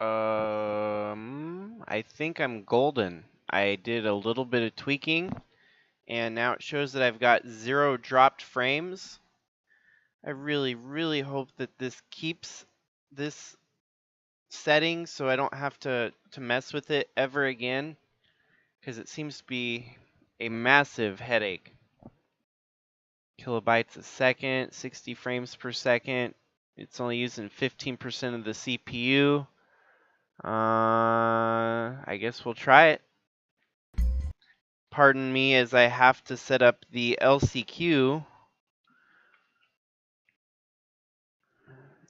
I think I'm golden. I did a little bit of tweaking, and now it shows that I've got 0 dropped frames. I really, really hope that this keeps this setting so I don't have to mess with it ever again, because it seems to be a massive headache. Kilobytes a second, 60 frames per second. It's only using 15% of the CPU. I guess we'll try it. Pardon me as I have to set up the LCQ.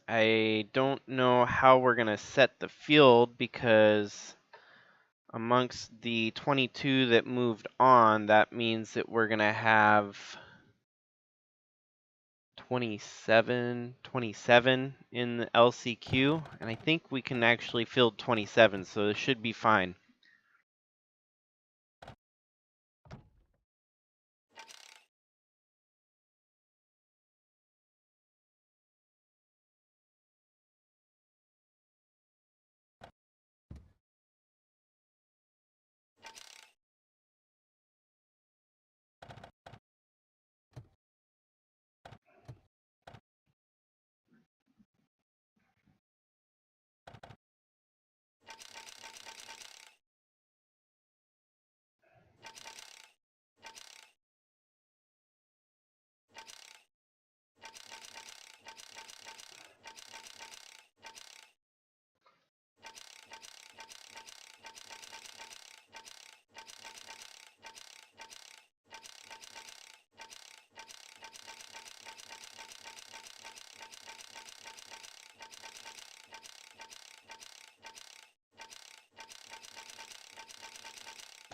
I don't know how we're going to set the field because amongst the 22 that moved on, that means that we're going to have 27 in the LCQ, and I think we can actually field 27, so this should be fine.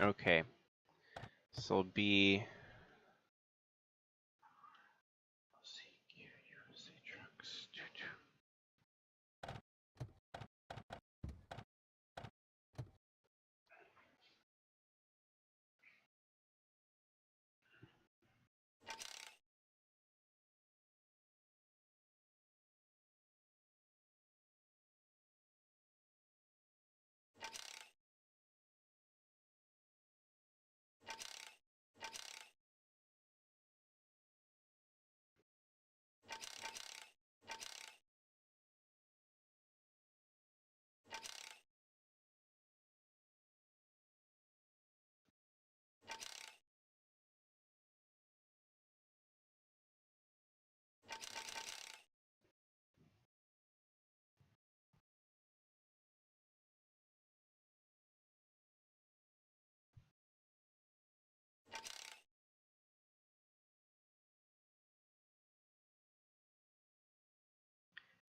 Okay, so it'll be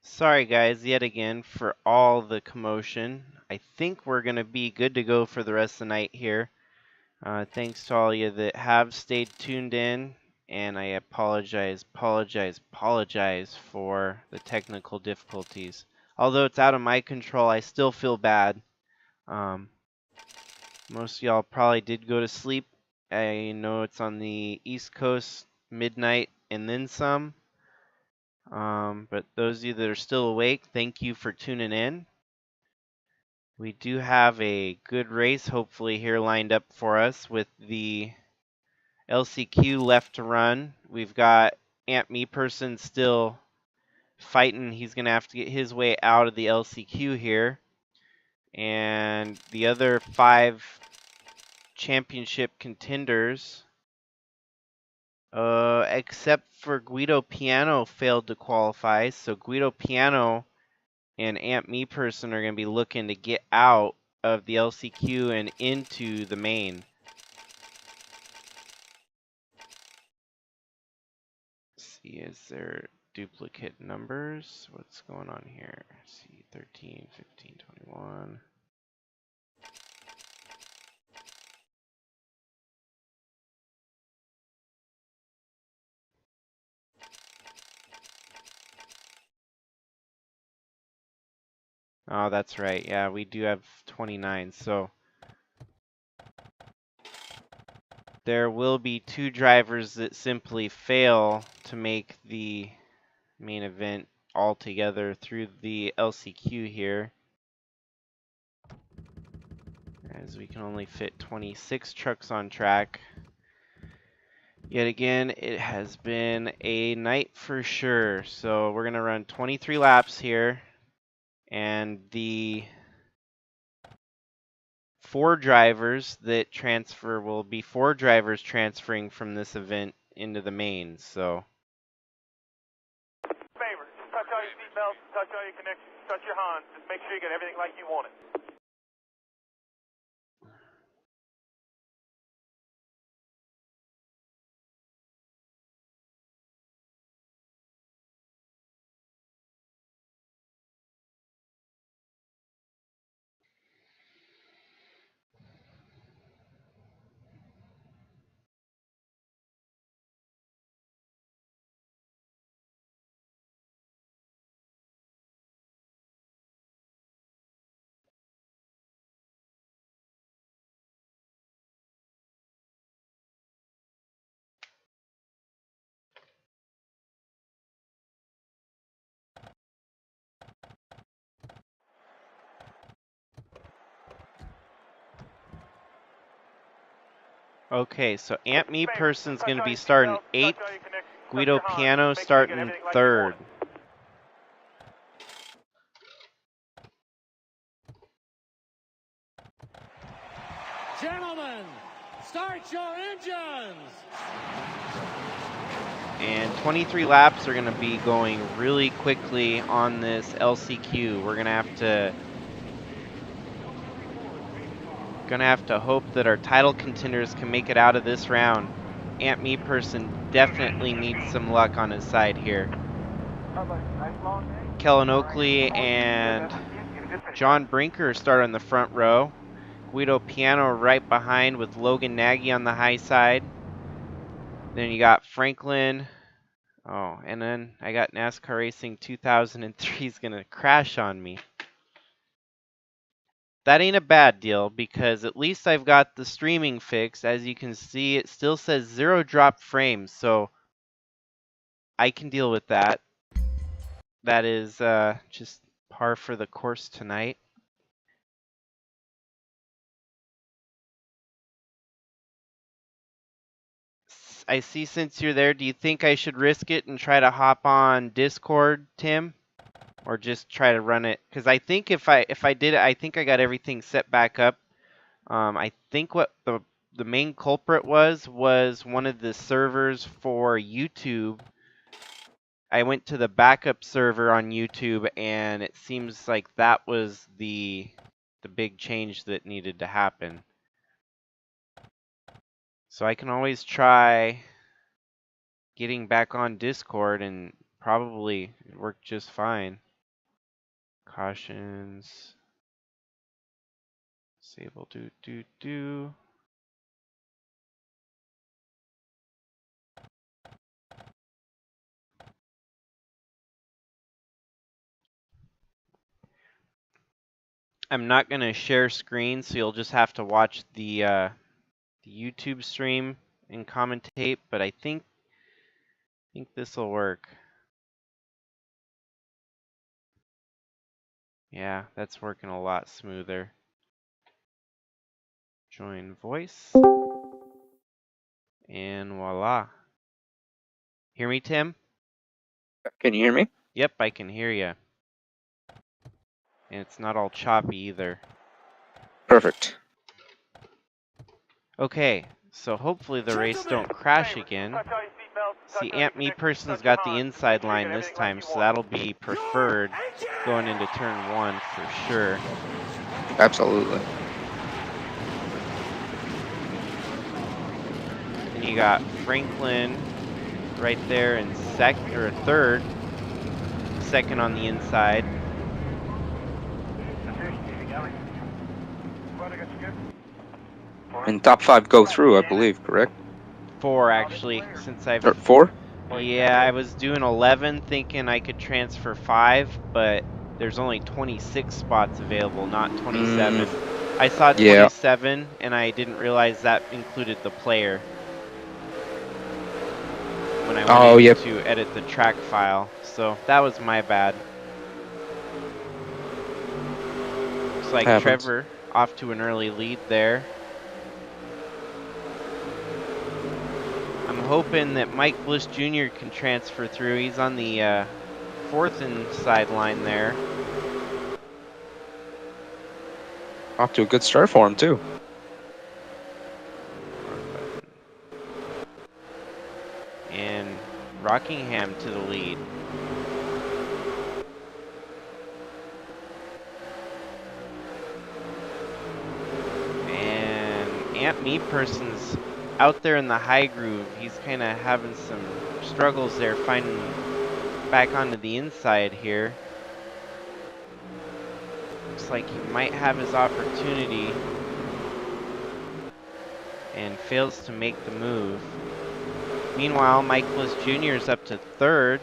sorry guys yet again for all the commotion. I think we're going to be good to go for the rest of the night here. Thanks to all of you that have stayed tuned in, and I apologize for the technical difficulties. Although it's out of my control, I still feel bad. Most of y'all probably did go to sleep. I know it's on the East Coast, midnight and then some. But those of you that are still awake, thank you for tuning in. We do have a good race, hopefully, here lined up for us with the LCQ left to run. We've got Ant Me Person still fighting. He's going to have to get his way out of the LCQ here. And the other 5 championship contenders, except for Guido Piano, failed to qualify. So Guido Piano and Ant Me Person are going to be looking to get out of the LCQ and into the main. Let's see, is there duplicate numbers? What's going on here? Let's see, 13, 15, 21. Oh, that's right. Yeah, we do have 29. So there will be 2 drivers that simply fail to make the main event altogether through the LCQ here. as we can only fit 26 trucks on track. Yet again, it has been a night for sure. So we're going to run 23 laps here, and the 4 drivers that transfer will be 4 drivers transferring from this event into the mains. So Favor, just touch all your seatbelts, touch all your connections, touch your Hans. Just make sure you get everything like you want it. okay, so Aunt Me Person's going to be starting 8th, Guido Piano starting 3rd. Gentlemen, start your engines! And 23 laps are going to be going really quickly on this LCQ. We're going to have to hope that our title contenders can make it out of this round. Aunt Me Person definitely needs some luck on his side here. Kellen Oakley and John Brinker start on the front row. Guido Piano right behind with Logan Nagy on the high side. Then you got Franklin. Oh, and then I got NASCAR Racing 2003 is going to crash on me. That ain't a bad deal because at least I've got the streaming fixed. As you can see, it still says 0 drop frames, so I can deal with that. That is just par for the course tonight. I see since you're there, do you think I should risk it and try to hop on Discord, Tim? Or just try to run it? Because I think if I did it, I think I got everything set back up. I think what the main culprit was one of the servers for YouTube. I went to the backup server on YouTube, and it seems like that was the big change that needed to happen. So I can always try getting back on Discord, and probably work just fine. Cautions. Disable do. I'm not going to share screen, so you'll just have to watch the YouTube stream and commentate, but I think this will work. Yeah, that's working a lot smoother. Join voice. And voila. Hear me, Tim? Can you hear me? Yep, I can hear you. And it's not all choppy either. Perfect. Okay, so hopefully the race don't crash again. See, Aunt Me Person's got the inside line this time, so that'll be preferred going into turn 1 for sure. Absolutely. And you got Franklin right there in third. Second on the inside. And top 5 go through, I believe, correct? 4 actually, since I've... Or 4? Yeah, I was doing 11 thinking I could transfer 5, but there's only 26 spots available, not 27. I saw 27, and I didn't realize that included the player when I went to edit the track file, so that was my bad. Looks like off to an early lead there. I'm hoping that Mike Bliss Jr. can transfer through. He's on the fourth inside line there. Off to a good start for him, too. And Rockingham to the lead. And Ant Me Person's out there in the high groove. He's kind of having some struggles there finding back onto the inside here. Looks like he might have his opportunity and fails to make the move. Meanwhile, Mike Bliss Jr. is up to third.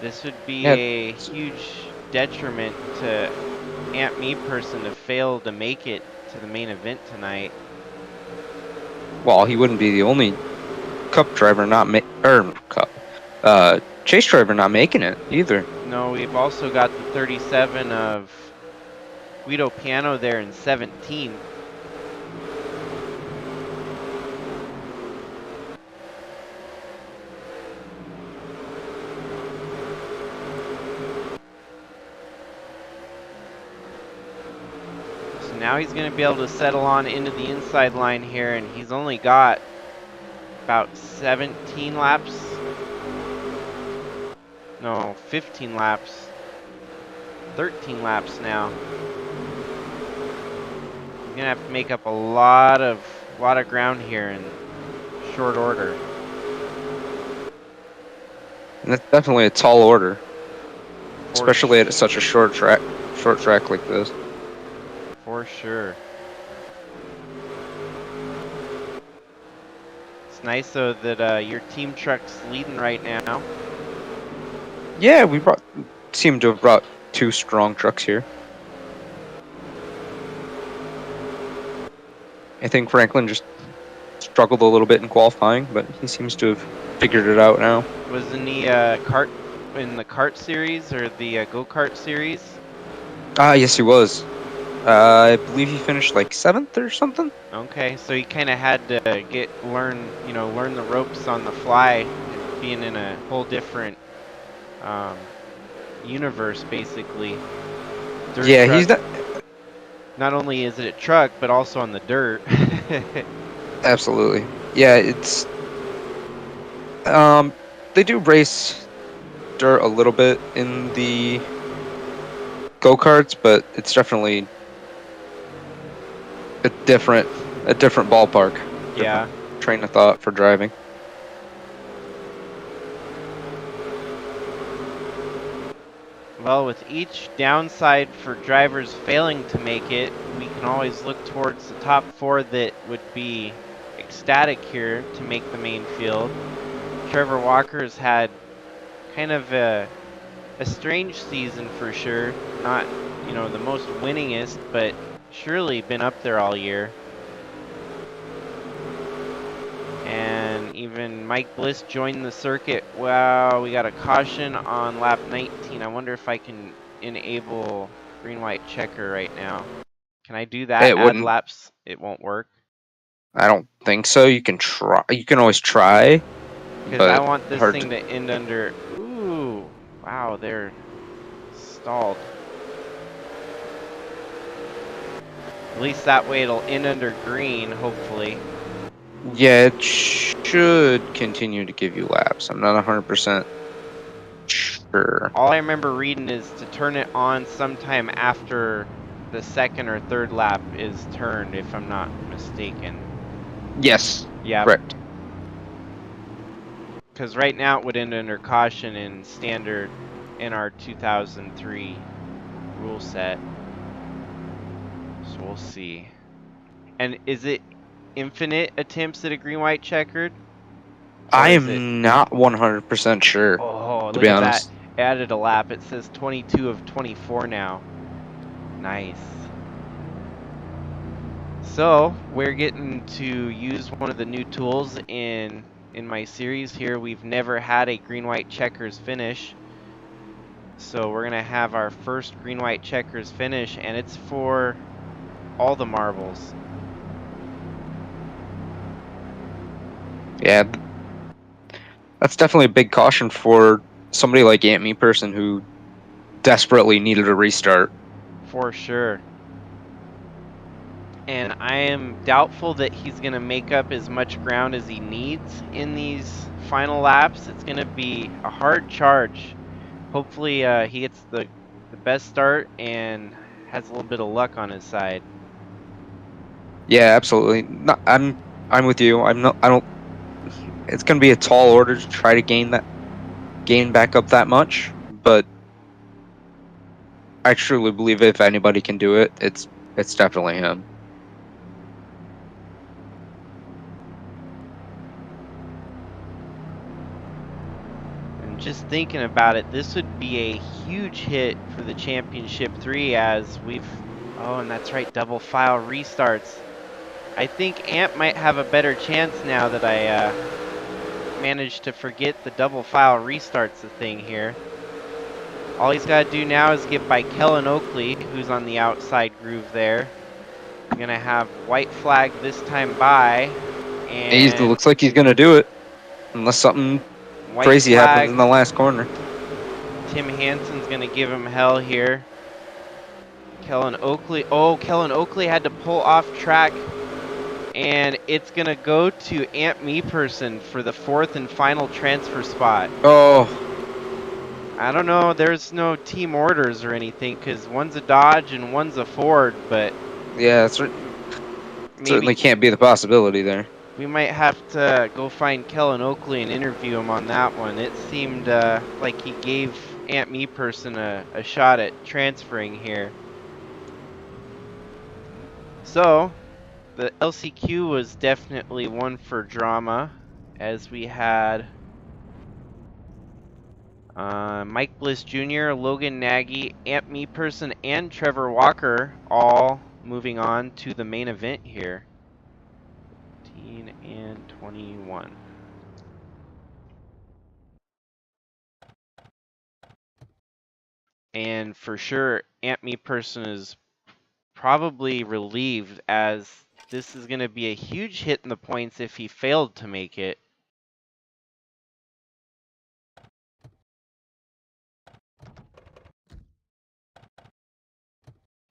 This would be a huge detriment to Ant Me Person to fail to make it to the main event tonight. Well, he wouldn't be the only Cup driver not Chase driver not making it either. No, we've also got the 37 of Guido Piano there in 17th. So now he's going to be able to settle on into the inside line here, and he's only got about 17 laps. No, 15 laps. 13 laps now. He's gonna have to make up a lot of ground here in short order. And that's definitely a tall order, especially at such a short track like this. For sure. It's nice though that your team truck's leading right now. Yeah, we seem to have brought two strong trucks here. I think Franklin just struggled a little bit in qualifying, but he seems to have figured it out now. Was in the kart series or the go-kart series? Yes, he was. I believe he finished like 7th or something. Okay, so he kind of had to learn the ropes on the fly, being in a whole different universe basically. Dirt Yeah, truck. he's not. Not only is it a truck, but also on the dirt. Absolutely. Yeah, it's. They do race dirt a little bit in the go-karts, but it's definitely a different ballpark. Yeah. Different train of thought for driving. Well, with each downside for drivers failing to make it, we can always look towards the top four that would be ecstatic here to make the main field. Trevor Walker's had kind of a strange season for sure. Not, the most winningest, but surely been up there all year. And even Mike Bliss joined the circuit. Wow, we got a caution on lap 19. I wonder if I can enable green-white checker right now. Can I do that? It Add wouldn't. laps? It won't work. I don't think so. You can try. You can always try. Because I want this thing to end under. Ooh, wow, they're stalled. At least that way it'll end under green, hopefully. Yeah, it should continue to give you laps. I'm not 100% sure. All I remember reading is to turn it on sometime after the second or third lap is turned, if I'm not mistaken. Yes. Yeah. Correct. Because right now it would end under caution in standard in our 2003 rule set. So we'll see. And is it infinite attempts at a green-white checkered? I am not 100% sure. Oh, to look be at honest. that. Added a lap. It says 22 of 24 now. Nice. So we're getting to use one of the new tools in in my series here, we've never had a green-white checkers finish. So we're gonna have our first green-white checkers finish, and it's for all the marbles. Yeah, that's definitely a big caution for somebody like Aunt Me Person who desperately needed a restart. For sure. And I am doubtful that he's going to make up as much ground as he needs in these final laps. It's going to be a hard charge. Hopefully he gets the best start and has a little bit of luck on his side. Yeah, absolutely. No, I'm with you. I'm not. I don't. It's going to be a tall order to try to gain back up that much, but I truly believe if anybody can do it, it's definitely him. And just thinking about it, this would be a huge hit for the Championship 3 as we've... Oh, and that's right, double file restarts. I think Ant might have a better chance now that I managed to forget the double file restarts the thing here. All he's got to do now is get by Kellen Oakley, who's on the outside groove there. I'm going to have white flag this time by, It and looks like he's going to do it, unless something white crazy flag, happens in the last corner. Tim Hansen's going to give him hell here. Kellen Oakley, oh, Kellen Oakley had to pull off track, and it's going to go to Ant Me Person for the 4th and final transfer spot. Oh, I don't know, there's no team orders or anything, because one's a Dodge and one's a Ford, but yeah, it certainly can't be the possibility there. we might have to go find Kellen Oakley and interview him on that one. It seemed like he gave Ant Me Person a shot at transferring here. So, the LCQ was definitely one for drama, as we had Mike Bliss Jr., Logan Nagy, Ant Me Person, and Trevor Walker all moving on to the main event here. 15 and 21. And for sure, Ant Me Person is probably relieved, as this is going to be a huge hit in the points if he failed to make it.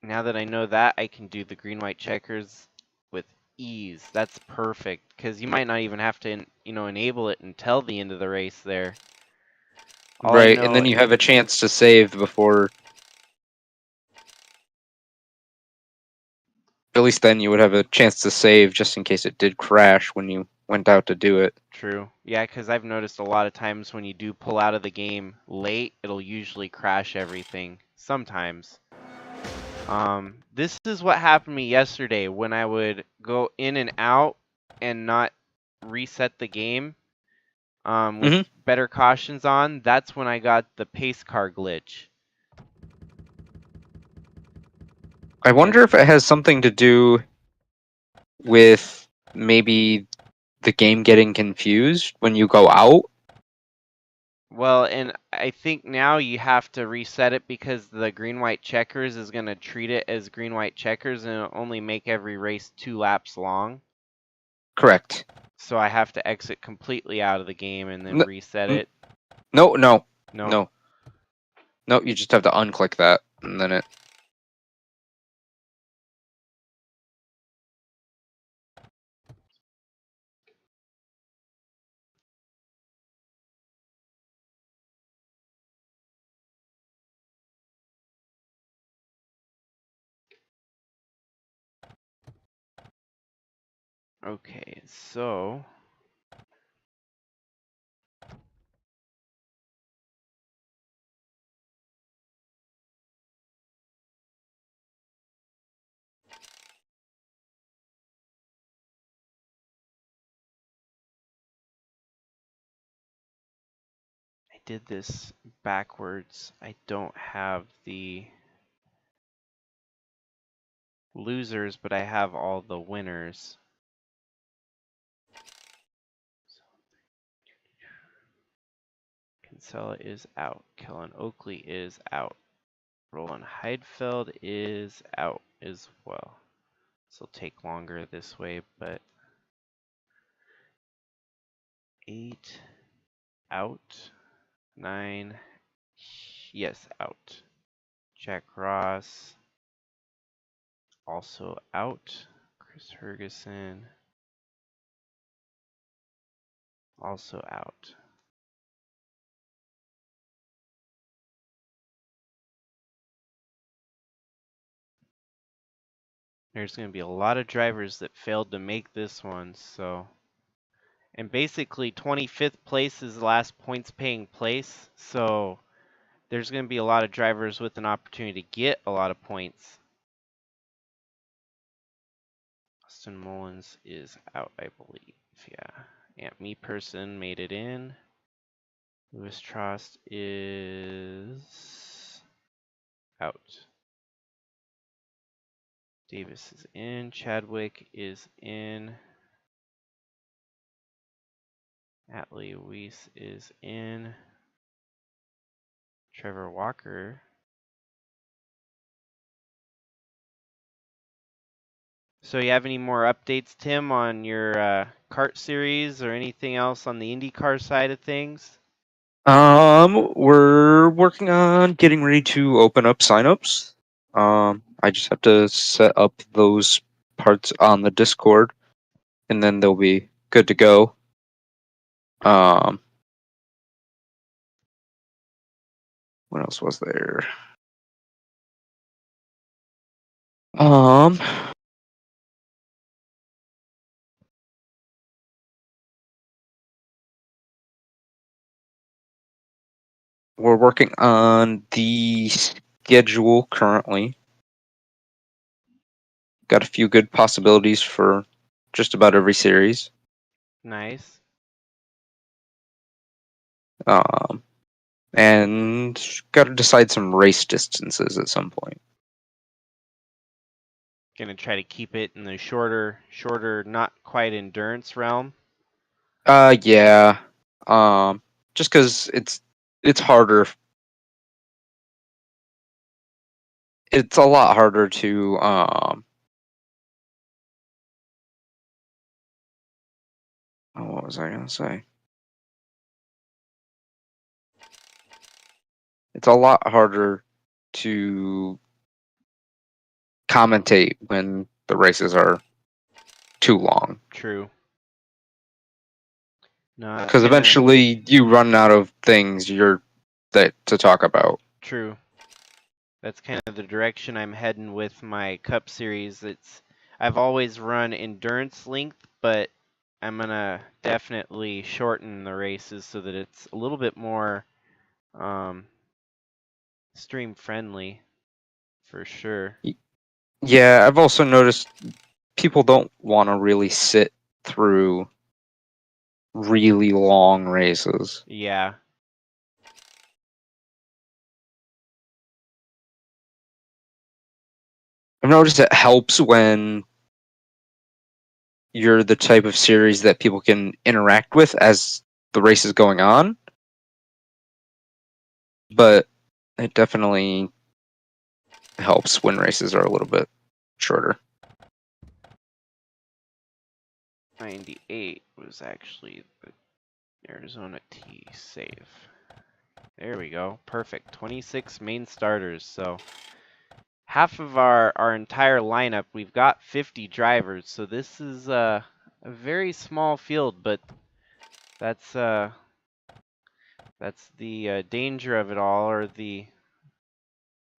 Now that I know that, I can do the green-white checkers with ease. That's perfect, because you might not even have to, enable it until the end of the race there. All I Right, and know, then you have a chance to save before. At least then you would have a chance to save just in case it did crash when you went out to do it. true. Yeah, because I've noticed a lot of times when you do pull out of the game late, it'll usually crash everything. Sometimes. This is what happened to me yesterday when I would go in and out and not reset the game with better cautions on. That's when I got the pace car glitch. I wonder if it has something to do with maybe the game getting confused when you go out. Well, and I think now you have to reset it because the green-white checkers is going to treat it as green-white checkers and it'll only make every race 2 laps long. Correct. So I have to exit completely out of the game and then reset it. No. No. No, you just have to unclick that, and then it... Okay, so I did this backwards. I don't have the losers, but I have all the winners. Kinsella is out. Kellen Oakley is out. Roland Heidfeld is out as well. This will take longer this way, but 8 out. 9, yes, out. Jack Ross also out. Chris Ferguson also out. There's going to be a lot of drivers that failed to make this one, so. And basically 25th place is the last points paying place, so there's going to be a lot of drivers with an opportunity to get a lot of points. Austin Mullins is out, I believe. Yeah. Aunt Me Person made it in. Louis Trost is out. Davis is in. Chadwick is in. Atlee Weiss is in. Trevor Walker. So you have any more updates, Tim, on your kart series or anything else on the IndyCar side of things? We're working on getting ready to open up signups. I just have to set up those parts on the Discord, and then they'll be good to go. What else was there? We're working on the schedule currently. Got a few good possibilities for just about every series. Nice. And got to decide some race distances at some point. Gonna try to keep it in the shorter, not quite endurance realm. Yeah. Just because it's harder. It's a lot harder to what was I gonna say? It's a lot harder to commentate when the races are too long. True. No, Because eventually you run out of things to talk about. True. That's kind of the direction I'm heading with my Cup series. I've always run endurance length, but I'm gonna definitely shorten the races so that it's a little bit more stream friendly, for sure. Yeah, I've also noticed people don't want to really sit through really long races. Yeah. I've noticed it helps when you're the type of series that people can interact with as the race is going on. But it definitely helps when races are a little bit shorter. 98 was actually the Arizona T save. There we go. Perfect. 26 main starters. So half of our entire lineup, we've got 50 drivers. So this is a very small field, but that's the danger of it all, or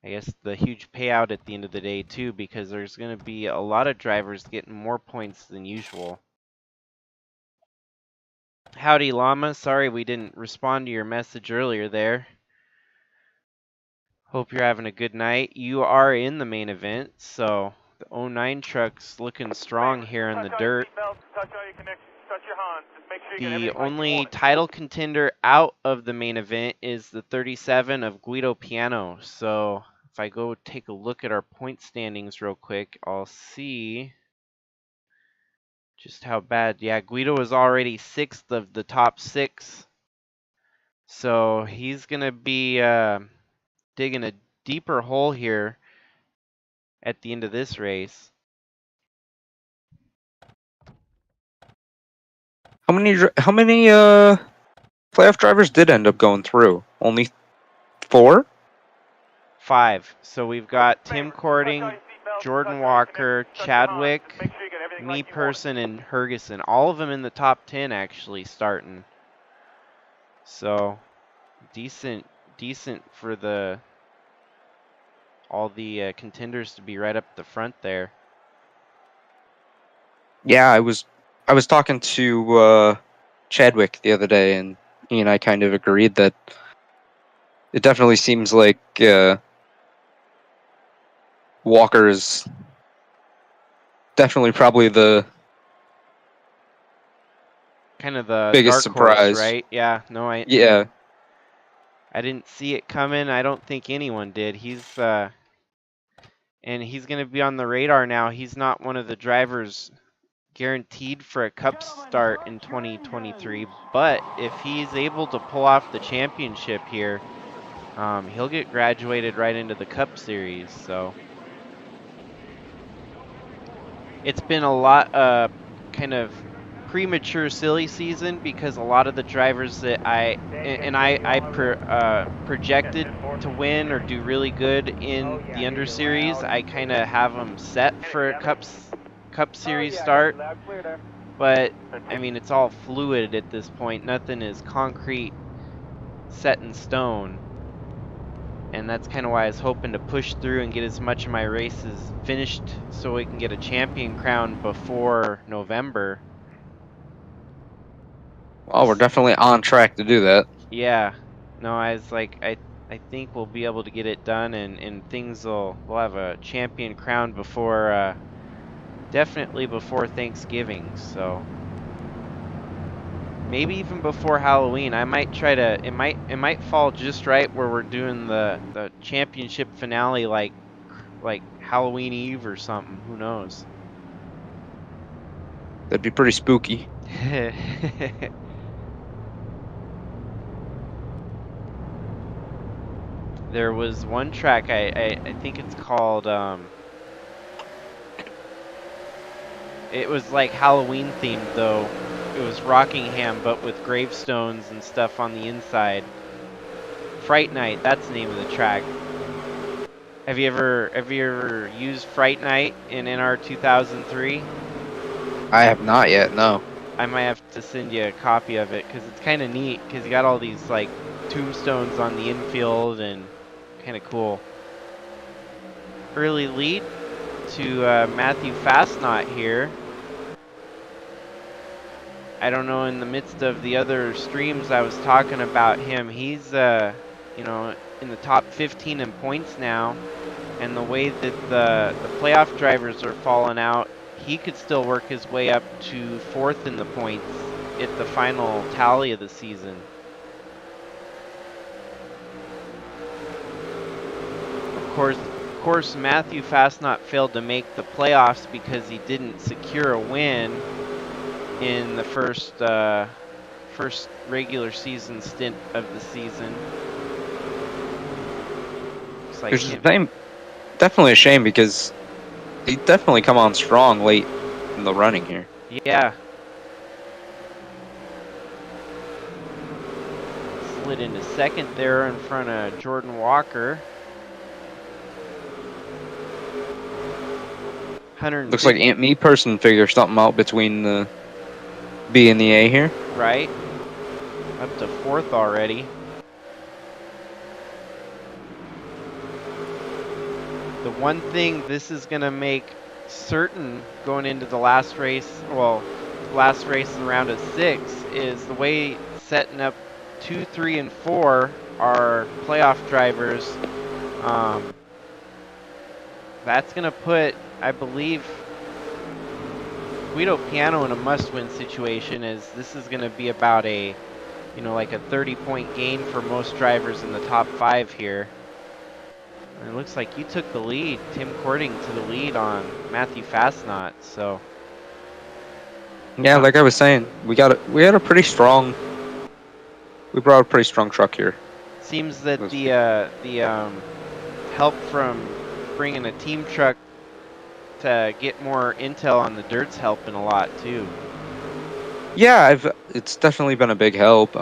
I guess the huge payout at the end of the day too, because there's going to be a lot of drivers getting more points than usual. Howdy, Llama. Sorry we didn't respond to your message earlier there. Hope you're having a good night. You are in the main event, so the 09 truck's looking strong here in the dirt. Touch all your connections, touch your Hans. Just make sure you get The everything like you only want it. title contender out of the main event is the 37 of Guido Piano. So if I go take a look at our point standings real quick, I'll see just how bad. Yeah, Guido is already 6th of the top 6. So he's going to be digging a deeper hole here at the end of this race. How many playoff drivers did end up going through? Only 4? 5. So we've got Tim Cording, Jordan Walker, Chadwick, me person, and Hergeson. All of them in the top 10 actually starting. So decent for all the contenders to be right up the front there. Yeah, I was talking to Chadwick the other day, and he and I kind of agreed that it definitely seems like Walker is definitely probably the Kind of the biggest dark horse, surprise. right? Yeah, no, Yeah. I didn't see it coming. I don't think anyone did. And he's going to be on the radar now. He's not one of the drivers guaranteed for a Cup start in 2023, but if he's able to pull off the championship here, he'll get graduated right into the Cup Series. So it's been a lot kind of premature silly season because a lot of the drivers that I projected to win or do really good in the Under Series, I kind of have them set for a Cup Series start. But I mean, it's all fluid at this point. Nothing is concrete, set in stone. And that's kind of why I was hoping to push through and get as much of my races finished so we can get a champion crown before November. Well, we're definitely on track to do that. Yeah. No, I was like, I think we'll be able to get it done, and we'll have a champion crown before, definitely before Thanksgiving. So maybe even before Halloween. I might try to. It might fall just right where we're doing the championship finale, like Halloween Eve or something. Who knows? That'd be pretty spooky. There was one track, I think it's called, it was like Halloween themed though. It was Rockingham, but with gravestones and stuff on the inside. Fright Night, that's the name of the track. Have you ever used Fright Night in NR 2003? I have not yet, no. I might have to send you a copy of it because it's kind of neat because you got all these like tombstones on the infield and kind of cool. Early lead to Matthew Fastnot here. I don't know, in the midst of the other streams I was talking about him, he's you know, in the top 15 in points now, and the way that the playoff drivers are falling out, he could still work his way up to 4th in the points at the final tally of the season. Of course, Matthew Fastnot failed to make the playoffs because he didn't secure a win in the first regular season stint of the season. Looks like definitely a shame because he definitely come on strong late in the running here. Yeah. Slid into second there in front of Jordan Walker. Looks like Aunt Me person figure something out between the B and the A here. Right. Up to 4th already. The one thing this is going to make certain going into the last race, well, last race in the round of 6, is the way setting up 2, 3, and 4 are playoff drivers. That's going to put, I believe, Guido Piano in a must-win situation, as this is going to be about a, you know, like a 30-point gain for most drivers in the top 5 here. And it looks like you took the lead, Tim Cording to the lead on Matthew Fastnot. So yeah, like I was saying, we had a pretty strong we brought a pretty strong truck here. Seems that Those the help from bringing a team truck to get more intel on the dirt's helping a lot too. Yeah, it's definitely been a big help.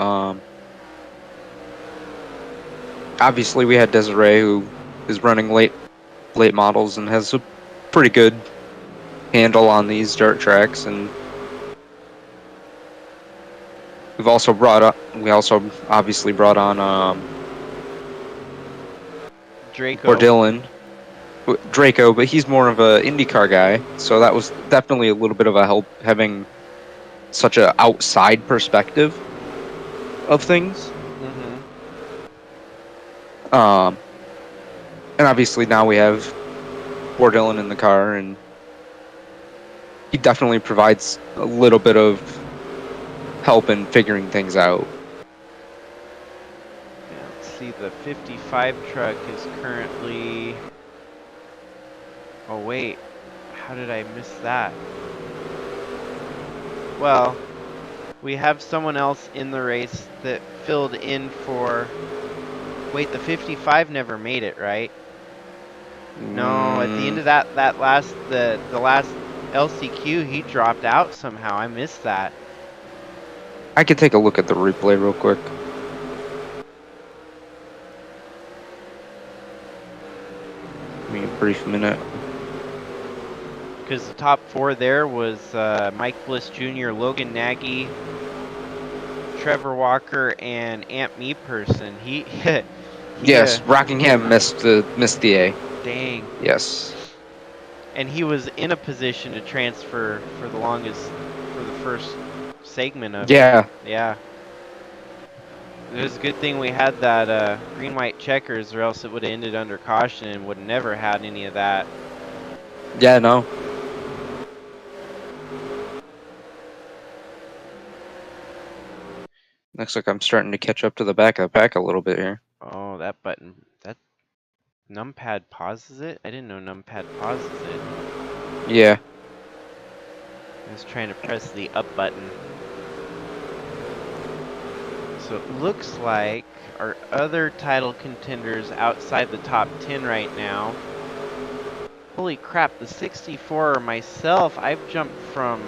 Obviously, we had Desiree, who is running late models and has a pretty good handle on these dirt tracks, and we also obviously brought on Draco. Draco, but he's more of a IndyCar guy, so that was definitely a little bit of a help having such a outside perspective of things. And obviously now we have poor Dylan in the car, and he definitely provides a little bit of help in figuring things out. Yeah, let's see, the 55 truck is currently... Oh wait, how did I miss that? Well, we have someone else in the race that filled in for... Wait, the 55 never made it, right? No, at the end of the last LCQ, he dropped out somehow. I missed that. I could take a look at the replay real quick. Give me a brief minute. Because the top 4 there was Mike Bliss Jr., Logan Nagy, Trevor Walker, and Ant Me Person. Yes, Rockingham missed the A. Dang. Yes. And he was in a position to transfer for the first segment of Yeah. Yeah. It was a good thing we had that green-white checkers, or else it would have ended under caution and would have never had any of that. Yeah, no. Looks like I'm starting to catch up to the back of the pack a little bit here. Oh, that button. That numpad pauses it? I didn't know numpad pauses it. Yeah. I was trying to press the up button. So it looks like our other title contenders outside the top 10 right now. Holy crap, the 64 myself, I've jumped from...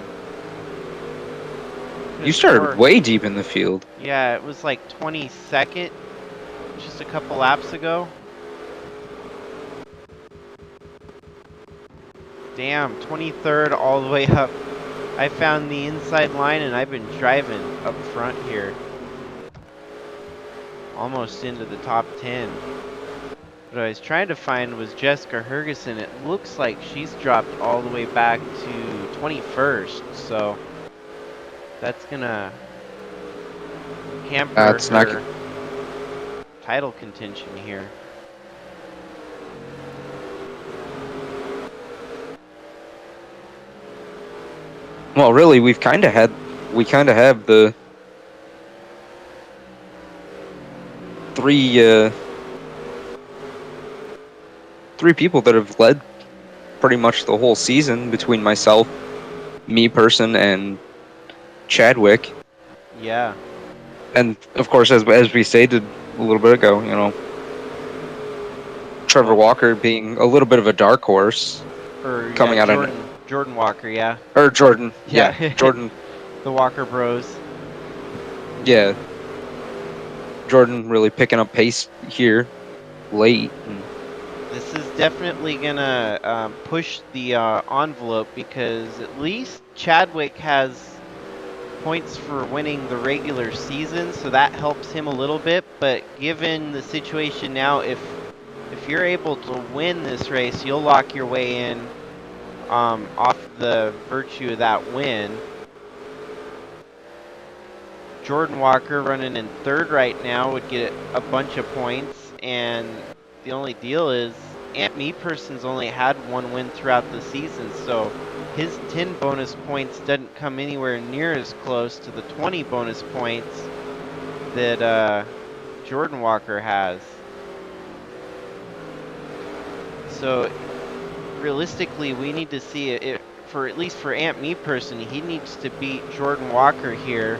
You started way deep in the field. Yeah, it was like 22nd just a couple laps ago. Damn, 23rd all the way up. I found the inside line and I've been driving up front here. Almost into the top 10. What I was trying to find was Jessica Hergeson. It looks like she's dropped all the way back to 21st, so that's gonna hamper her title contention here. Well, really, we kind of have the three people that have led pretty much the whole season between myself, me person, and Chadwick. Yeah. And of course, as we stated a little bit ago, you know, Trevor Walker being a little bit of a dark horse, or coming out of Jordan Walker, yeah. Or Jordan, yeah, Jordan. The Walker Bros. Yeah. Jordan really picking up pace here, late. This is definitely gonna push the envelope, because at least Chadwick has points for winning the regular season, so that helps him a little bit. But given the situation now, if you're able to win this race, you'll lock your way in off the virtue of that win. Jordan Walker running in 3rd right now would get a bunch of points, and the only deal is Ant Me Person's only had 1 win throughout the season, so his 10 bonus points doesn't come anywhere near as close to the 20 bonus points that Jordan Walker has. So realistically, we need to see it for, at least for Ant Me Person, he needs to beat Jordan Walker here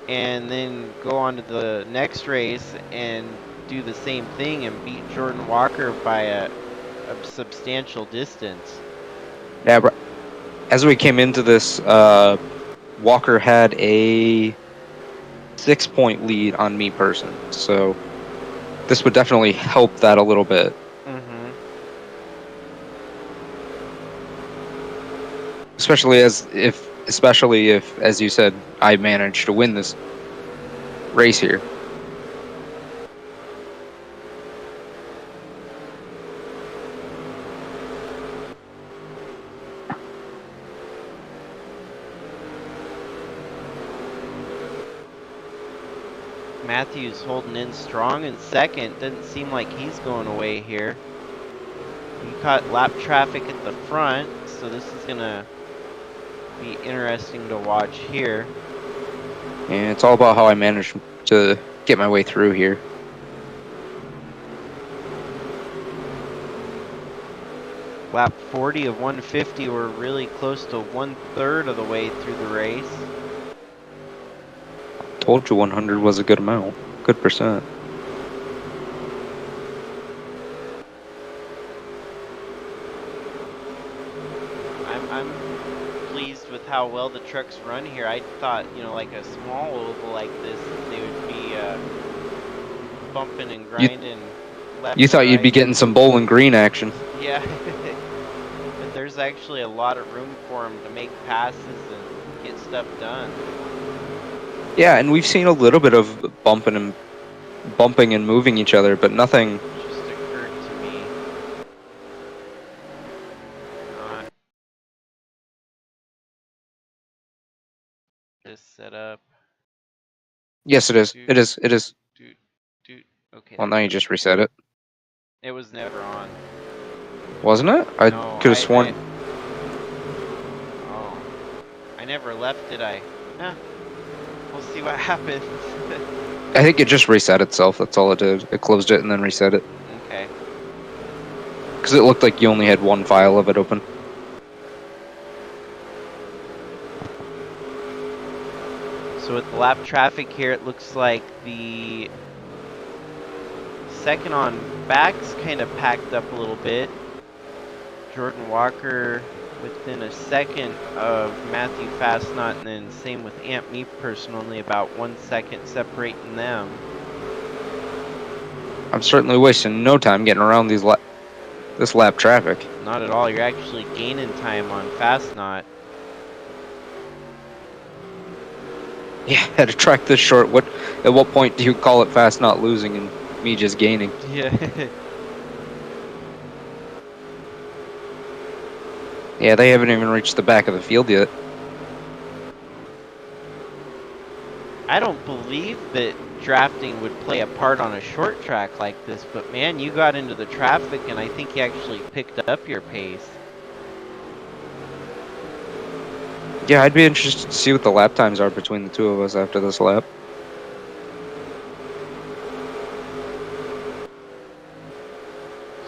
and then go on to the next race and do the same thing and beat Jordan Walker by a substantial distance. Yeah, as we came into this, Walker had a 6-point lead on me person, so this would definitely help that a little bit. Mm-hmm. Especially if, as you said, I managed to win this race here. Matthews holding in strong in second. Doesn't seem like he's going away here. He caught lap traffic at the front, so this is gonna be interesting to watch here. And it's all about how I managed to get my way through here. Lap 40 of 150, we're really close to 1/3 of the way through the race. Told you 100 was a good amount, good percent. I'm pleased with how well the trucks run here. I thought, you know, like a small oval like this, they would be bumping and grinding left You thought and you'd be right. getting some Bowling Green action. Yeah. But there's actually a lot of room for them to make passes and get stuff done. Yeah, and we've seen a little bit of bumping and moving each other, but nothing. Just occurred to me. Not this setup. Yes, it is. It is. It is. Dude. Okay. Well, now you just reset it, It was never on. wasn't it? I No, could have sworn. Oh. I never left, did I? Huh. We'll see what happens. I think it just reset itself. That's all it did. It closed it and then reset it. Okay. Because it looked like you only had one file of it open. So with the lap traffic here, it looks like the second on back's kind of packed up a little bit. Jordan Walker within a second of Matthew Fastnot, and then same with Amp Me Person, only about 1 second separating them. I'm certainly wasting no time getting around this lap traffic. Not at all. You're actually gaining time on Fastnot. Yeah, had to track this short. At what point do you call it fast not losing and me just gaining? Yeah. Yeah, they haven't even reached the back of the field yet. I don't believe that drafting would play a part on a short track like this, but man, you got into the traffic and I think you actually picked up your pace. Yeah, I'd be interested to see what the lap times are between the two of us after this lap.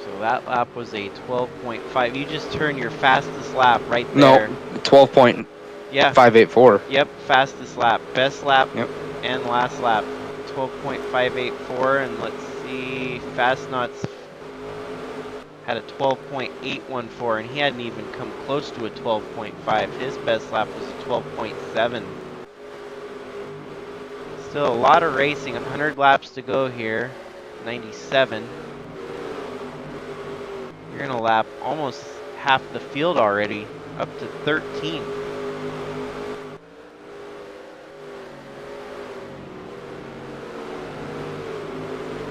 So that lap was a 12.5. You just turned your fastest lap right there. No, 12.584. Yeah. Yep, fastest lap. Best lap Yep. and last lap. 12.584, and let's see, Fastnot's had a 12.814, and he hadn't even come close to a 12.5. His best lap was a 12.7. Still a lot of racing. 100 laps to go here. 97. You're gonna lap almost half the field already, up to 13.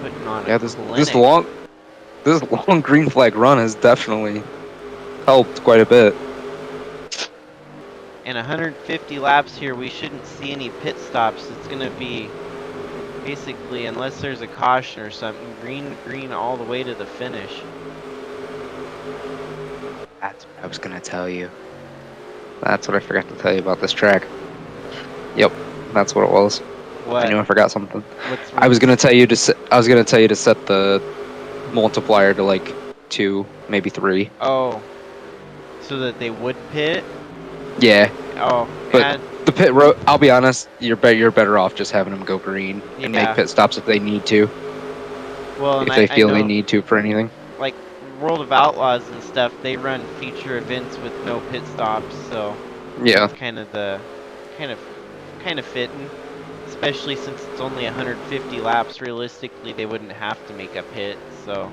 Putting on Yeah, a this clinic. long green flag run has definitely helped quite a bit. And 150 laps here, we shouldn't see any pit stops. It's going to be basically, unless there's a caution or something, green all the way to the finish. That's what I was gonna tell you. That's what I forgot to tell you about this track. Yep, that's what it was. What? I knew I forgot something. What's I was gonna tell you to set the multiplier to like 2, maybe 3. Oh, so that they would pit? Yeah, Oh, but man, The pit road. I'll be honest. You're better off just having them go green and make Yeah. pit stops if they need to. Well, and If they I feel they know, need to for anything. like World of Outlaws and stuff, they run feature events with no pit stops, so Yeah. it's kind of fitting. Especially since it's only 150 laps. Realistically, they wouldn't have to make a pit, so.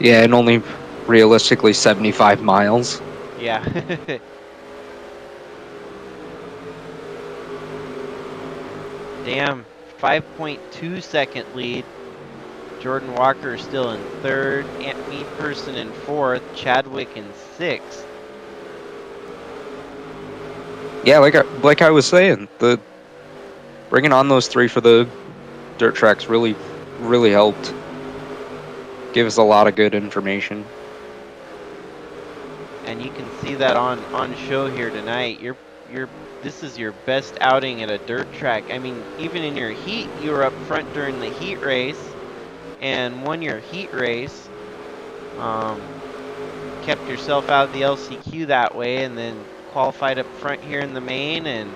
Yeah, and only realistically 75 miles. Yeah. Damn, 5.2 second lead. Jordan Walker still in third, Mead Person in fourth, Chadwick in sixth. Yeah, like I was saying, the bringing on those three for the dirt tracks really helped. Give us a lot of good information. And you can see that on show here tonight. This is your best outing at a dirt track. I mean, even in your heat, you were up front during the heat race and won your heat race. Kept yourself out of the LCQ that way, and then qualified up front here in the main, and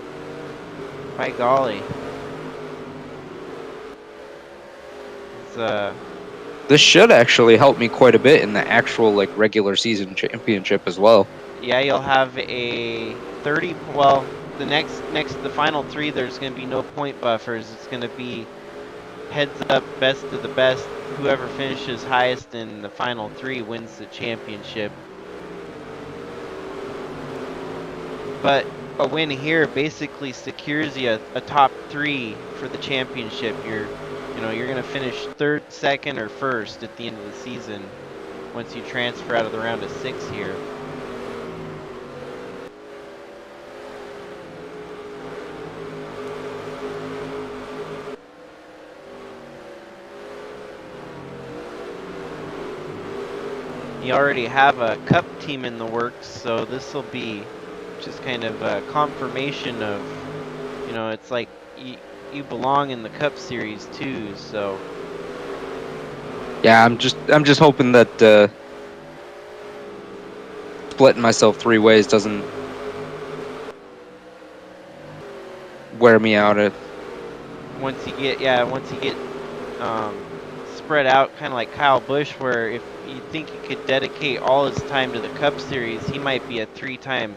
by golly. This should actually help me quite a bit in the actual like regular season championship as well. Yeah, you'll have a 30. Well, the final three, there's going to be no point buffers. It's going to be heads up, best of the best. Whoever finishes highest in the final three wins the championship. But a win here basically secures you a top three for the championship. You're going to finish third, second, or first at the end of the season once you transfer out of the round of 6 here. You already have a cup team in the works, so this will be just kind of a confirmation of, it's like you belong in the Cup Series too, so. Yeah, I'm just hoping that splitting myself 3 ways doesn't wear me out. Once you get spread out, kind of like Kyle Busch, where if you think he could dedicate all his time to the Cup Series, he might be a 3-time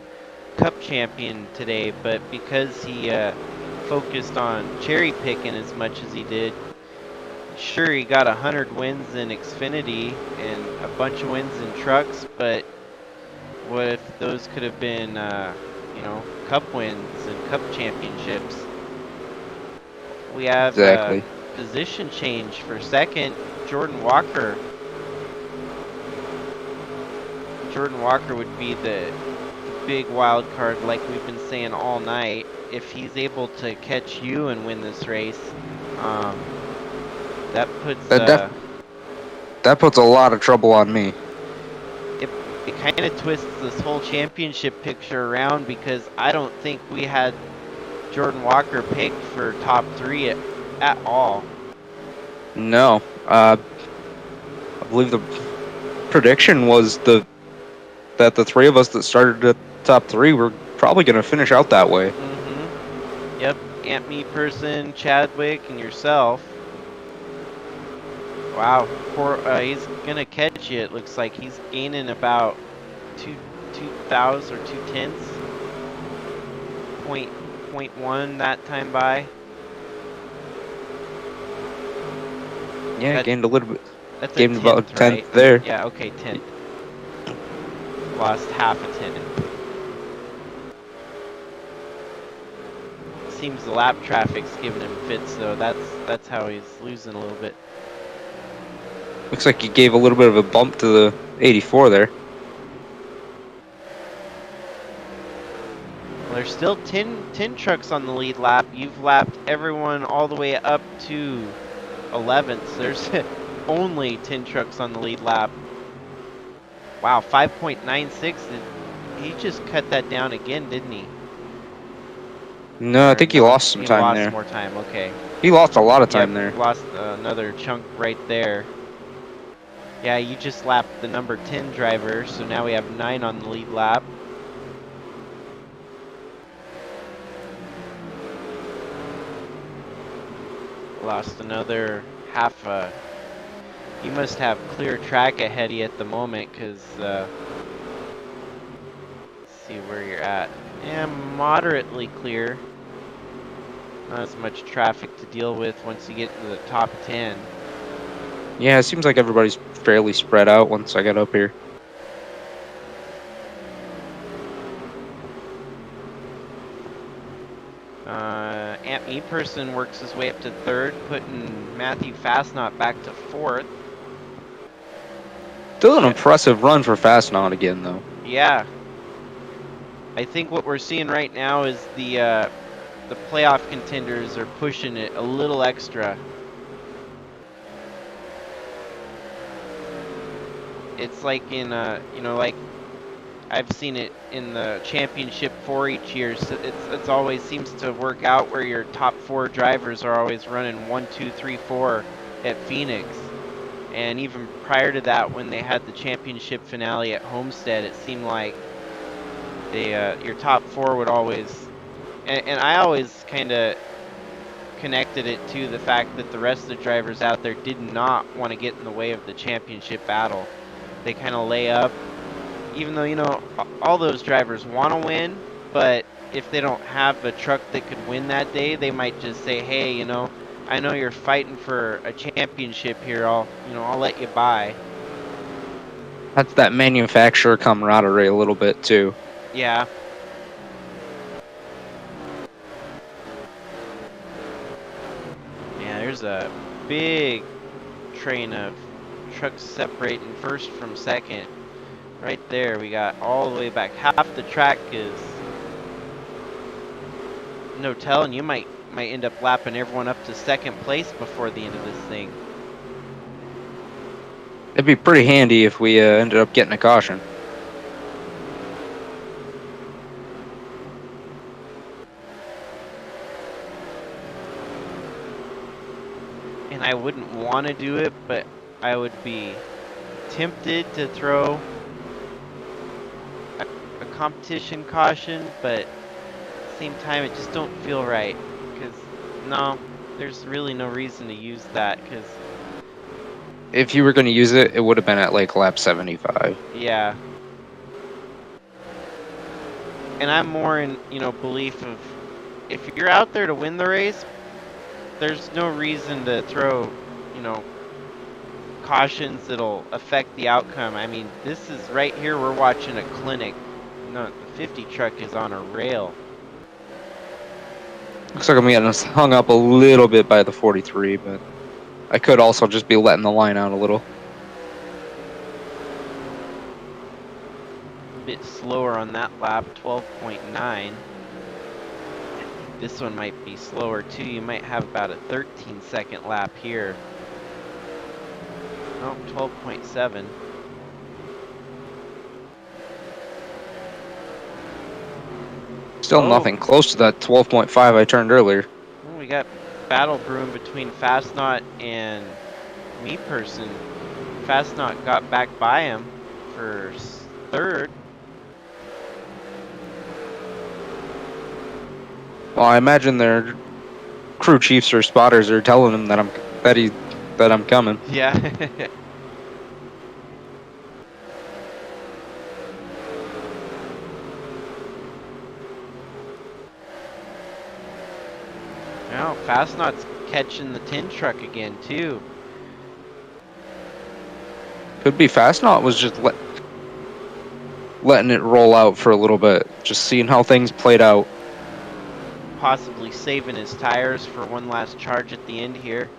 Cup champion today, but because he focused on cherry picking as much as he did, sure, he got 100 wins in Xfinity and a bunch of wins in trucks, but what if those could have been, Cup wins and Cup championships? We have Exactly. position change for second. Jordan Walker would be the big wild card, like we've been saying all night. If he's able to catch you and win this race, that puts a lot of trouble on me. It kind of twists this whole championship picture around, because I don't think we had Jordan Walker picked for top 3 at all. No, I believe the prediction was that the 3 of us that started at top 3 were probably going to finish out that way. Mm-hmm. Yep, Me Person, Chadwick, and yourself. Wow, he's gonna catch you. It looks like he's gaining about 2,000 or 2/10. Point 1 that time by. Yeah, gained a little bit. That's gained a 10th, about a 10th right? there. Yeah, okay, 10th. Lost half a 10th. Seems the lap traffic's giving him fits, though. That's how he's losing a little bit. Looks like he gave a little bit of a bump to the 84 there. Well, there's still 10 trucks on the lead lap. You've lapped everyone all the way up to 11th. So there's only 10 trucks on the lead lap. Wow, 5.96. He just cut that down again, didn't he? No, I think he lost some time there. He lost more time, okay. He lost a lot of time there. Lost another chunk right there. Yeah, you just lapped the number 10 driver, so now we have 9 on the lead lap. lost another half a... You must have clear track ahead of you at the moment, because... let's see where you're at. Yeah, moderately clear. Not as much traffic to deal with once you get into the top 10. Yeah, it seems like everybody's fairly spread out once I get up here. Aunt Me Person works his way up to 3rd, putting Matthew Fastnot back to 4th. Still an impressive run for Fastnot again, though. Yeah. I think what we're seeing right now is the playoff contenders are pushing it a little extra. It's like in, you know, like I've seen it in the championship for each year. So it's always seems to work out where your top 4 drivers are always running 1, 2, 3, 4 at Phoenix. And even prior to that, when they had the championship finale at Homestead, it seemed like they your top 4 would always, and I always kind of connected it to the fact that the rest of the drivers out there did not want to get in the way of the championship battle. They kind of lay up, even though, you know, all those drivers want to win, but if they don't have a truck that could win that day, they might just say, hey, you know, I know you're fighting for a championship here, I'll let you by. That's that manufacturer camaraderie a little bit, too. Yeah. Yeah, there's a big train of trucks separating first from second. Right there, we got all the way back. Half the track is no telling. You might end up lapping everyone up to 2nd place before the end of this thing. It'd be pretty handy if we ended up getting a caution. And I wouldn't want to do it, but I would be tempted to throw a competition caution, but at the same time, it just don't feel right. Because, no, there's really no reason to use that, because... If you were going to use it, it would have been at, like, lap 75. Yeah. And I'm more in, you know, belief of, if you're out there to win the race, there's no reason to throw, you know, cautions that'll affect the outcome. I mean, this is right here, we're watching a clinic. No, the 50 truck is on a rail. Looks like I'm getting hung up a little bit by the 43, but I could also just be letting the line out a little. A bit slower on that lap, 12.9. This one might be slower too. You might have about a 13-second lap here. Oh, 12.7. Still nothing close to that 12.5 I turned earlier. Well, we got battle brewing between Fastnot and Me Person. Fastnot got back by him for 3rd. Well, I imagine their crew chiefs or spotters are telling him that I'm coming. Yeah. Now, Fastnot's catching the tin truck again, too. Could be Fastnot was just letting it roll out for a little bit, just seeing how things played out. Possibly saving his tires for one last charge at the end here.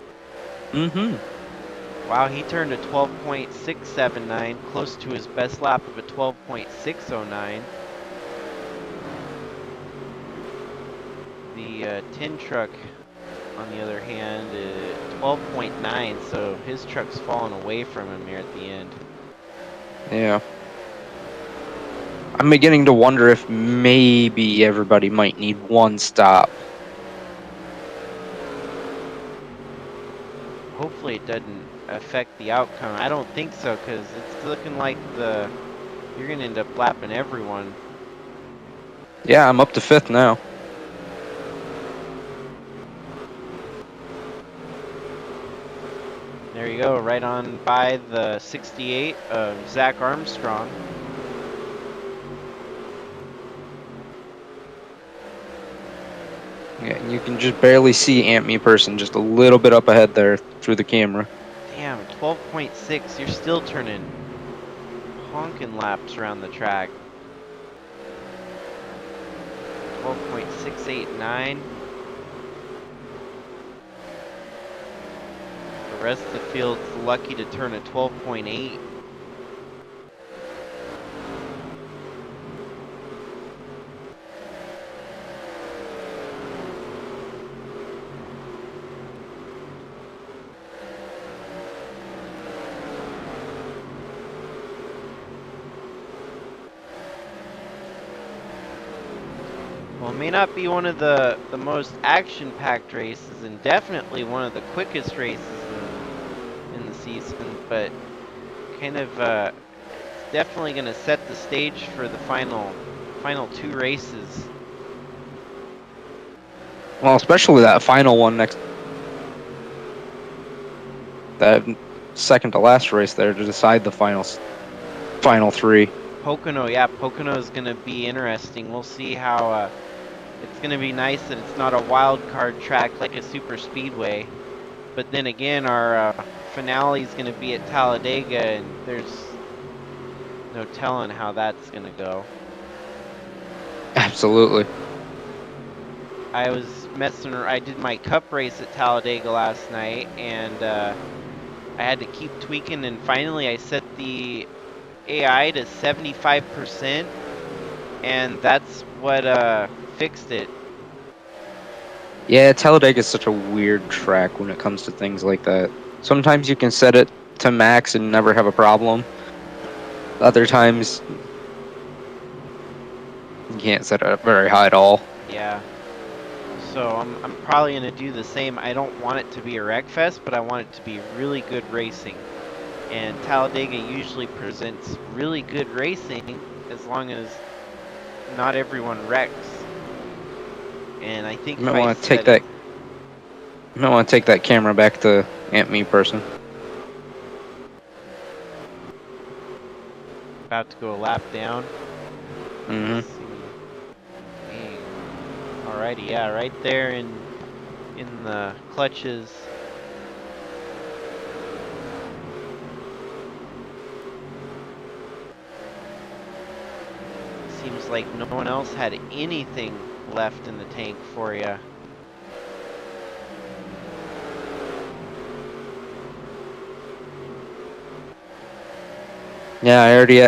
Mm-hmm. Wow, he turned a 12.679, close to his best lap of a 12.609. The tin truck, on the other hand, 12.9, so his truck's falling away from him here at the end. Yeah. I'm beginning to wonder if maybe everybody might need one stop. Hopefully it doesn't affect the outcome. I don't think so, because it's looking like you're going to end up lapping everyone. Yeah, I'm up to 5th now. There you go, right on by the 68 of Zach Armstrong. Yeah, you can just barely see Ant Me Person just a little bit up ahead there through the camera. Damn, 12.6. You're still turning honking laps around the track. 12.689. The rest of the field's lucky to turn a 12.8. Well, it may not be one of the most action-packed races, and definitely one of the quickest races in the season, but kind of it's definitely going to set the stage for the final two races. Well, especially that final one that second to last race there to decide the final three. Pocono, yeah, Pocono is going to be interesting. We'll see how it's going to be nice that it's not a wild card track like a super speedway. But then again, our finale is going to be at Talladega, and there's no telling how that's going to go. Absolutely. I was I did my cup race at Talladega last night, and I had to keep tweaking, and finally I set the AI to 75%, and that's what fixed it. Yeah, Talladega is such a weird track when it comes to things like that. Sometimes you can set it to max and never have a problem. Other times, you can't set it up very high at all. Yeah. So I'm probably going to do the same. I don't want it to be a wreck fest, but I want it to be really good racing. And Talladega usually presents really good racing as long as not everyone wrecks. And I think You might want to take that. You might want to take that camera back to Ant Me Person. About to go a lap down. Mm-hmm. Alrighty, yeah, right there in the clutches. Seems like no one else had anything left in the tank for you. Yeah, I already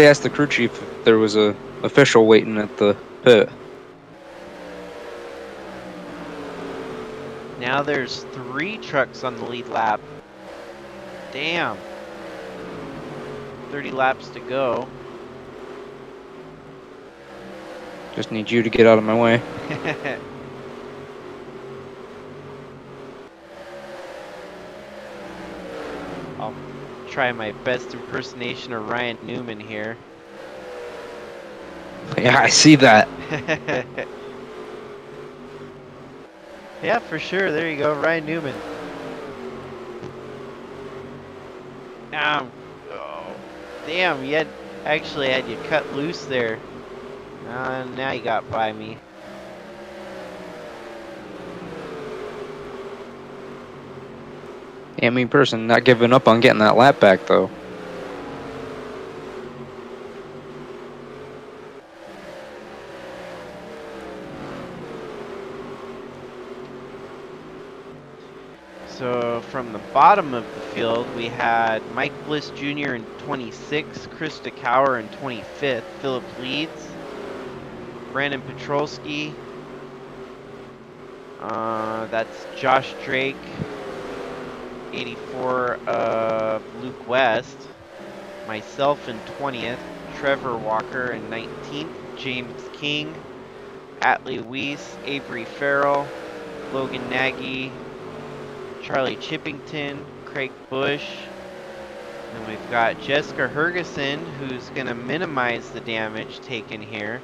asked the crew chief if there was a official waiting at the pit. Now there's 3 trucks on the lead lap. Damn. 30 laps to go. Just need you to get out of my way. I'll try my best impersonation of Ryan Newman here. Yeah, I see that. Yeah, for sure. There you go, Ryan Newman. Oh, damn! You actually had you cut loose there. Now you got by me. Ant Me Person not giving up on getting that lap back though. So from the bottom of the field, we had Mike Bliss Jr. in 26th, Krista Cower in 25th, Philip Leeds, Brandon Petrolsky, that's Josh Drake, 84 of Luke West, myself in 20th, Trevor Walker in 19th, James King, Atlee Weiss, Avery Farrell, Logan Nagy, Charlie Chippington, Craig Bush. Then we've got Jessica Hergeson, who's going to minimize the damage taken here.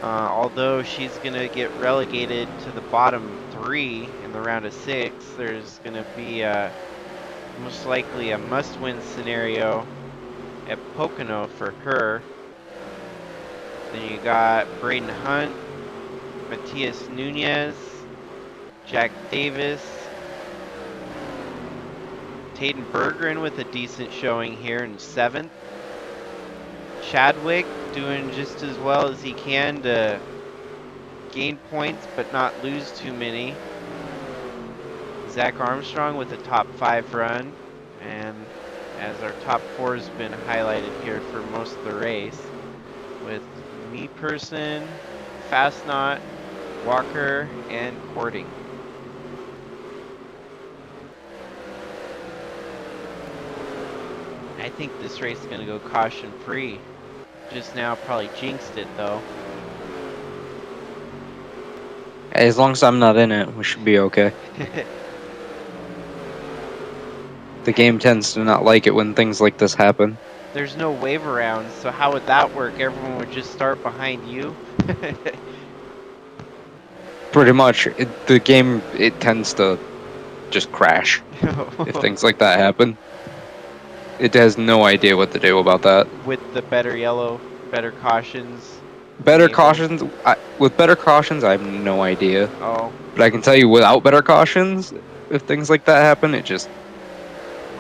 Although she's going to get relegated to the bottom 3 in the round of 6, there's going to be most likely a must-win scenario at Pocono for her. Then you got Braden Hunt, Matias Nunez, Jack Davis, Taden Bergeron with a decent showing here in 7th. Chadwick doing just as well as he can to gain points but not lose too many. Zach Armstrong with a top 5 run, and as our top 4 has been highlighted here for most of the race, with Me Person, Fastnot, Walker, and Courting. I think this race is going to go caution free. Just now probably jinxed it though. As long as I'm not in it, we should be okay. The game tends to not like it when things like this happen. There's no wave around, so how would that work? Everyone would just start behind you? Pretty much, the game, it tends to just crash if things like that happen. It has no idea what to do about that. With the better yellow, better cautions. Better cautions, with better cautions, I have no idea. Oh. But I can tell you, without better cautions, if things like that happen, it just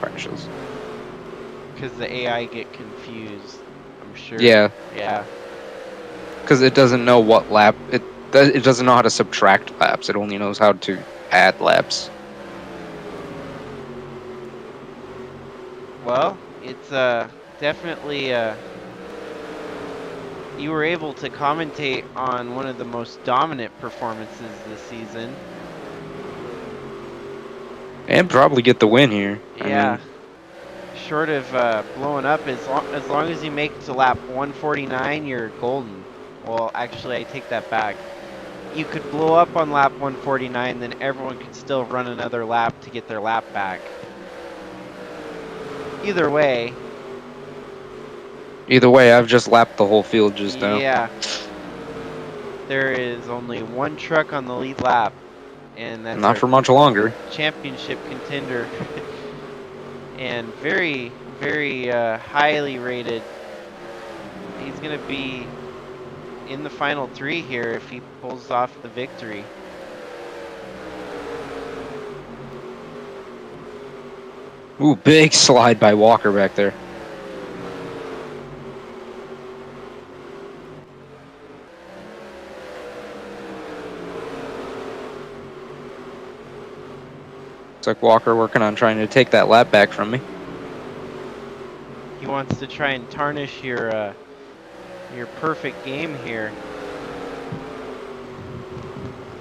crashes. Because the AI get confused, I'm sure. Yeah. Yeah. Because it doesn't know what lap, it doesn't know how to subtract laps. It only knows how to add laps. Well, it's definitely you were able to commentate on one of the most dominant performances this season. And probably get the win here. Yeah. Short of blowing up, as long as you make it to lap 149, you're golden. Well, actually, I take that back. You could blow up on lap 149, then everyone could still run another lap to get their lap back. Either way, I've just lapped the whole field just now. Yeah. There is only one truck on the lead lap, and that's not for much longer. Championship contender. And very, very highly rated. He's going to be in the final 3 here if he pulls off the victory. Ooh, big slide by Walker back there. Looks like Walker working on trying to take that lap back from me. He wants to try and tarnish your perfect game here.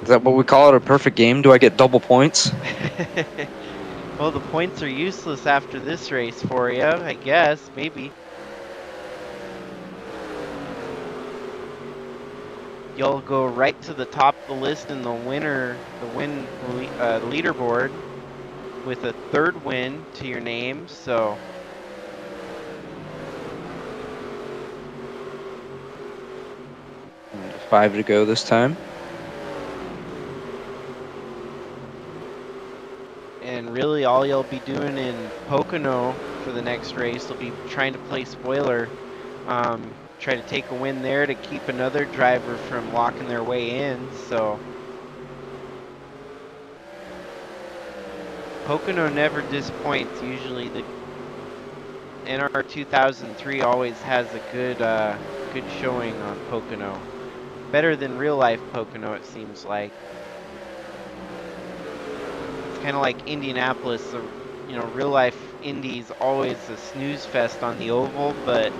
Is that what we call it, a perfect game? Do I get double points? Well, the points are useless after this race for you, I guess, maybe. You'll go right to the top of the list in the win leaderboard with a 3rd win to your name, so. And 5 to go this time. And really all you'll be doing in Pocono for the next race will be trying to play spoiler. Try to take a win there to keep another driver from locking their way in, so. Pocono never disappoints. Usually the NR 2003 always has a good showing on Pocono. Better than real life Pocono, it seems like. Kind of like Indianapolis, you know, real life Indy's always a snooze fest on the oval, but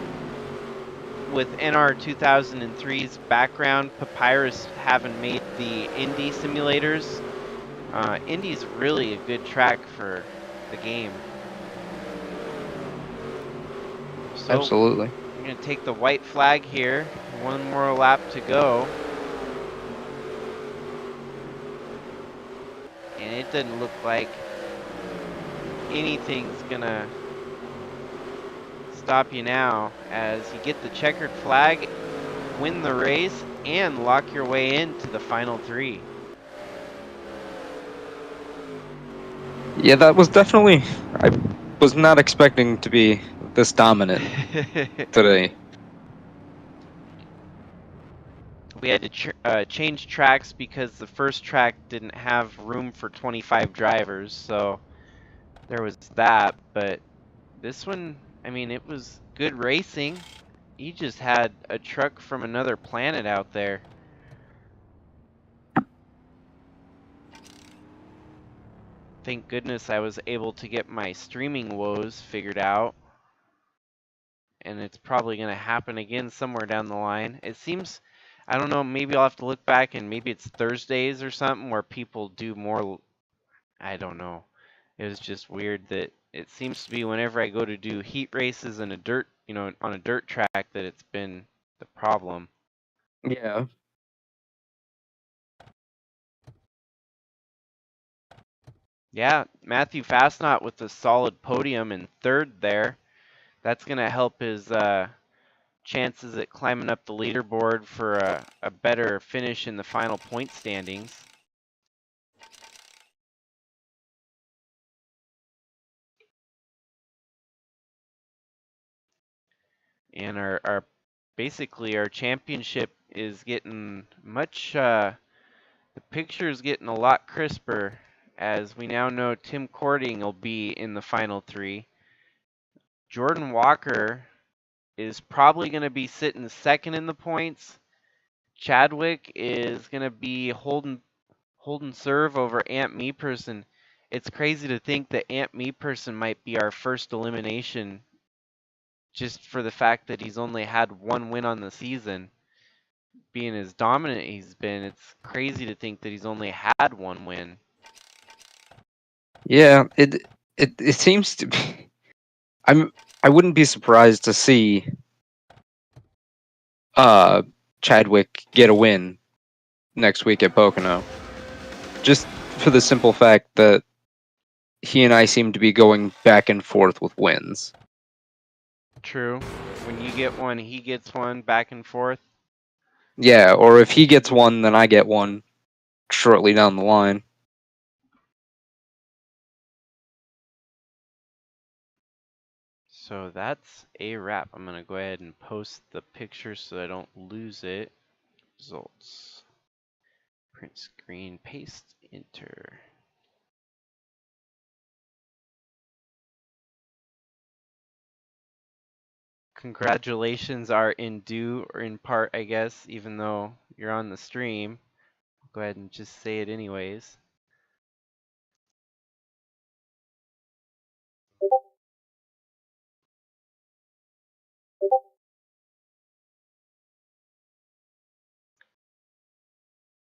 with NR 2003's background, Papyrus having made the Indy simulators, Indy's really a good track for the game. So Absolutely. I'm going to take the white flag here. One more lap to go. And it doesn't look like anything's gonna stop you now as you get the checkered flag, win the race, and lock your way into the final 3. Yeah, that was definitely. I was not expecting to be this dominant today. We had to change tracks because the first track didn't have room for 25 drivers, so there was that. But this one, I mean, it was good racing. He just had a truck from another planet out there. Thank goodness I was able to get my streaming woes figured out. And it's probably going to happen again somewhere down the line. It seems, I don't know, maybe I'll have to look back and maybe it's Thursdays or something where people do more, I don't know. It was just weird that it seems to be whenever I go to do heat races in a dirt, on a dirt track that it's been the problem. Yeah. Yeah, Matthew Fastnot with a solid podium in third there. That's going to help his chances at climbing up the leaderboard for a better finish in the final point standings. And our basically our championship is getting much the picture is getting a lot crisper as we now know Tim Cording will be in the final three. Jordan Walker is probably going to be sitting second in the points. Chadwick is going to be holding serve over Ant Meeperson. It's crazy to think that Ant Meeperson might be our first elimination just for the fact that he's only had one win on the season. Being as dominant he's been, it's crazy to think that he's only had one win. Yeah, it seems to be. I wouldn't be surprised to see Chadwick get a win next week at Pocono. Just for the simple fact that he and I seem to be going back and forth with wins. True. When you get one, he gets one, back and forth. Yeah, or if he gets one, then I get one shortly down the line. So that's a wrap. I'm going to go ahead and post the picture so I don't lose it. Results. Print screen, paste, enter. Congratulations are in due or in part, I guess, even though you're on the stream. I'll go ahead and just say it anyways.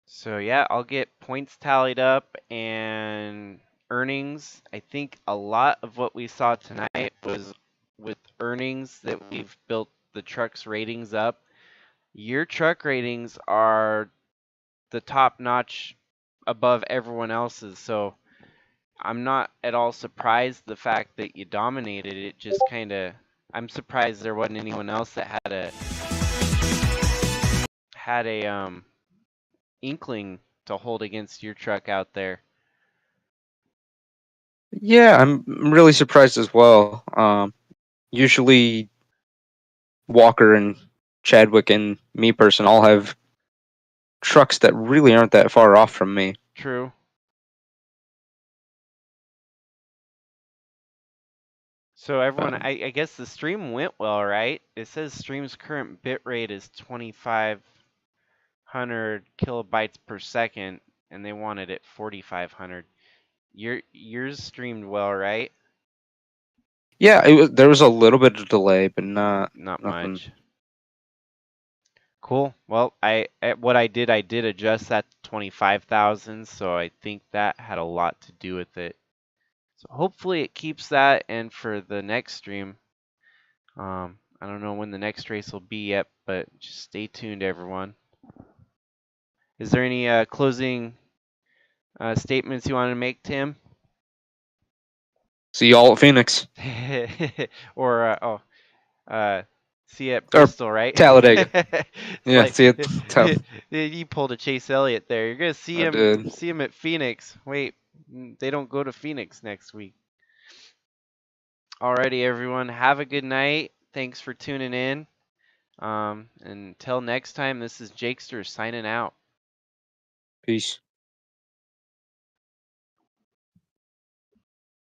So yeah, I'll get points tallied up and earnings. I think a lot of what we saw tonight was with earnings that we've built the truck's ratings up. Your truck ratings are the top notch above everyone else's, so I'm not at all surprised the fact that you dominated. It just kind of, I'm surprised there wasn't anyone else that had a inkling to hold against your truck out there. Yeah, I'm really surprised as well. Usually Walker and Chadwick and Meeperson all have trucks that really aren't that far off from me. True. So everyone, I guess the stream went well, right? It says stream's current bit rate is 2,500 kilobytes per second, and they wanted it 4,500. Yours streamed well, right? Yeah, there was a little bit of delay, but not nothing. Much. Cool. Well, what I did adjust that to 25,000, so I think that had a lot to do with it. So hopefully it keeps that, and for the next stream, I don't know when the next race will be yet, but just stay tuned, everyone. Is there any closing statements you want to make, Tim? See y'all at Phoenix. Or see you at Bristol, right? Talladega. Yeah, like, see it. You pulled a Chase Elliott there. You're gonna see him at Phoenix. Wait, They don't go to Phoenix next week. Alrighty, everyone. Have a good night. Thanks for tuning in. Until next time, this is Jakester signing out. Peace.